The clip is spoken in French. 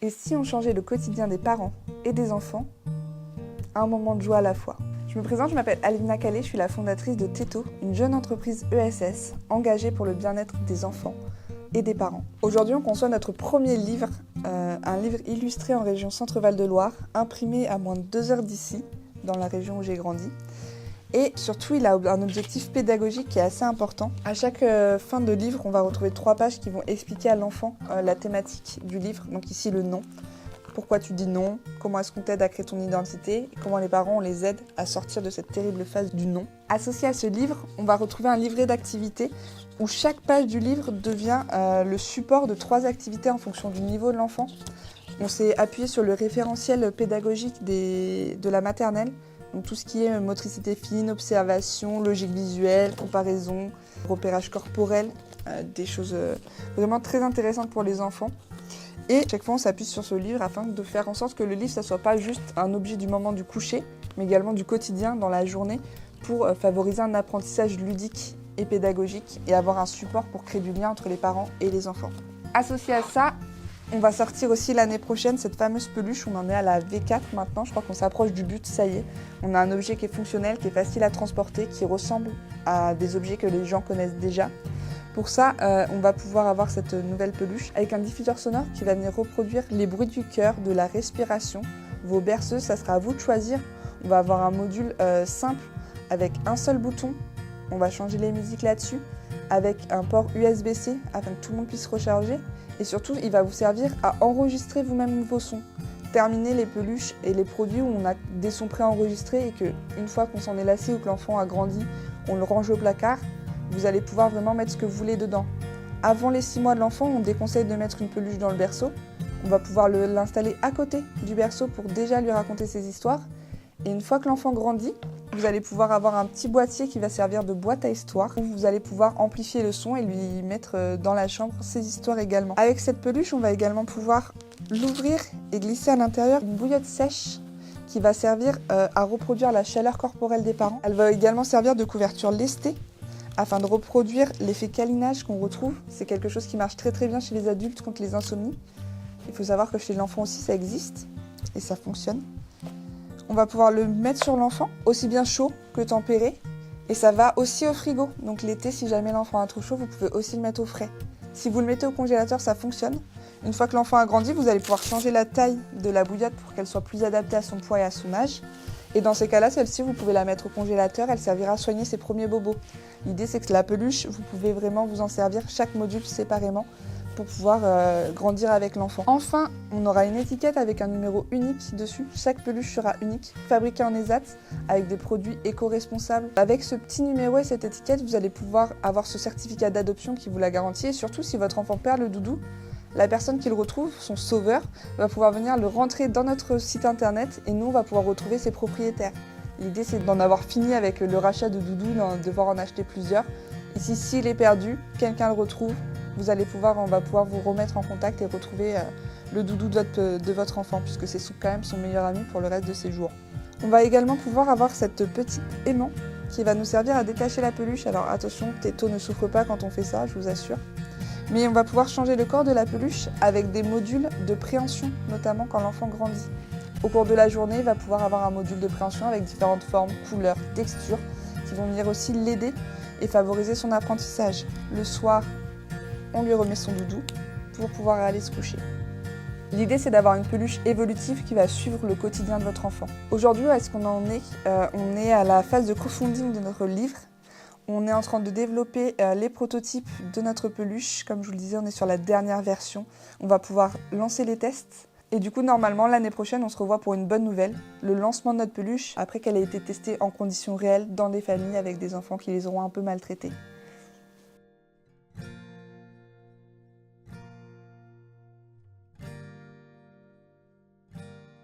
Et si on changeait le quotidien des parents et des enfants, un moment de joie à la fois? Je me présente, je m'appelle Alvina Calais, je suis la fondatrice de Teto, une jeune entreprise ESS engagée pour le bien-être des enfants et des parents. Aujourd'hui, on conçoit notre premier livre, un livre illustré en région Centre-Val de Loire, imprimé à moins de 2 heures d'ici, dans la région où j'ai grandi. Et surtout, il a un objectif pédagogique qui est assez important. À chaque fin de livre, on va retrouver 3 pages qui vont expliquer à l'enfant la thématique du livre. Donc ici, le nom. Pourquoi tu dis non? Comment est-ce qu'on t'aide à créer ton identité? Et comment les parents, on les aide à sortir de cette terrible phase du non. Associé à ce livre, on va retrouver un livret d'activités où chaque page du livre devient le support de 3 activités en fonction du niveau de l'enfant. On s'est appuyé sur le référentiel pédagogique de la maternelle. Donc tout ce qui est motricité fine, observation, logique visuelle, comparaison, repérage corporel, des choses vraiment très intéressantes pour les enfants. Et chaque fois on s'appuie sur ce livre afin de faire en sorte que le livre ça soit pas juste un objet du moment du coucher, mais également du quotidien dans la journée pour favoriser un apprentissage ludique et pédagogique et avoir un support pour créer du lien entre les parents et les enfants. Associé à ça, on va sortir aussi l'année prochaine cette fameuse peluche, on en est à la V4 maintenant, je crois qu'on s'approche du but, ça y est. On a un objet qui est fonctionnel, qui est facile à transporter, qui ressemble à des objets que les gens connaissent déjà. Pour ça, on va pouvoir avoir cette nouvelle peluche avec un diffuseur sonore qui va venir reproduire les bruits du cœur, de la respiration. Vos berceuses, ça sera à vous de choisir. On va avoir un module simple avec un seul bouton. On va changer les musiques là-dessus avec un port USB-C afin que tout le monde puisse recharger. Et surtout, il va vous servir à enregistrer vous-même vos sons. Terminer les peluches et les produits où on a des sons préenregistrés et qu'une fois qu'on s'en est lassé ou que l'enfant a grandi, on le range au placard. Vous allez pouvoir vraiment mettre ce que vous voulez dedans. Avant les 6 mois de l'enfant, on déconseille de mettre une peluche dans le berceau. On va pouvoir l'installer à côté du berceau pour déjà lui raconter ses histoires. Et une fois que l'enfant grandit, vous allez pouvoir avoir un petit boîtier qui va servir de boîte à histoires où vous allez pouvoir amplifier le son et lui mettre dans la chambre ses histoires également. Avec cette peluche, on va également pouvoir l'ouvrir et glisser à l'intérieur une bouillotte sèche qui va servir à reproduire la chaleur corporelle des parents. Elle va également servir de couverture lestée afin de reproduire l'effet câlinage qu'on retrouve. C'est quelque chose qui marche très bien chez les adultes contre les insomnies. Il faut savoir que chez l'enfant aussi ça existe et ça fonctionne. On va pouvoir le mettre sur l'enfant, aussi bien chaud que tempéré. Et ça va aussi au frigo. Donc l'été, si jamais l'enfant a trop chaud, vous pouvez aussi le mettre au frais. Si vous le mettez au congélateur, ça fonctionne. Une fois que l'enfant a grandi, vous allez pouvoir changer la taille de la bouillotte pour qu'elle soit plus adaptée à son poids et à son âge. Et dans ces cas-là, celle-ci, vous pouvez la mettre au congélateur, elle servira à soigner ses premiers bobos. L'idée, c'est que la peluche, vous pouvez vraiment vous en servir chaque module séparément pour pouvoir grandir avec l'enfant. Enfin, on aura une étiquette avec un numéro unique dessus. Chaque peluche sera unique, fabriquée en ESAT, avec des produits éco-responsables. Avec ce petit numéro et cette étiquette, vous allez pouvoir avoir ce certificat d'adoption qui vous la garantit. Et surtout, si votre enfant perd le doudou, la personne qui le retrouve, son sauveur, va pouvoir venir le rentrer dans notre site internet et nous, on va pouvoir retrouver ses propriétaires. L'idée, c'est d'en avoir fini avec le rachat de doudou, de devoir en acheter plusieurs. Ici, s'il est perdu, quelqu'un le retrouve, on va pouvoir vous remettre en contact et retrouver le doudou de votre enfant, puisque c'est quand même son meilleur ami pour le reste de ses jours. On va également pouvoir avoir cette petite aimant qui va nous servir à détacher la peluche. Alors attention, Teto ne souffre pas quand on fait ça, je vous assure. Mais on va pouvoir changer le corps de la peluche avec des modules de préhension, notamment quand l'enfant grandit. Au cours de la journée, il va pouvoir avoir un module de préhension avec différentes formes, couleurs, textures, qui vont venir aussi l'aider et favoriser son apprentissage. Le soir, on lui remet son doudou pour pouvoir aller se coucher. L'idée, c'est d'avoir une peluche évolutive qui va suivre le quotidien de votre enfant. Aujourd'hui, où est-ce qu'on en est? On est à la phase de crowdfunding de notre livre. On est en train de développer les prototypes de notre peluche. Comme je vous le disais, on est sur la dernière version. On va pouvoir lancer les tests. Et du coup, normalement, l'année prochaine, on se revoit pour une bonne nouvelle. Le lancement de notre peluche, après qu'elle ait été testée en conditions réelles, dans des familles avec des enfants qui les auront un peu maltraités.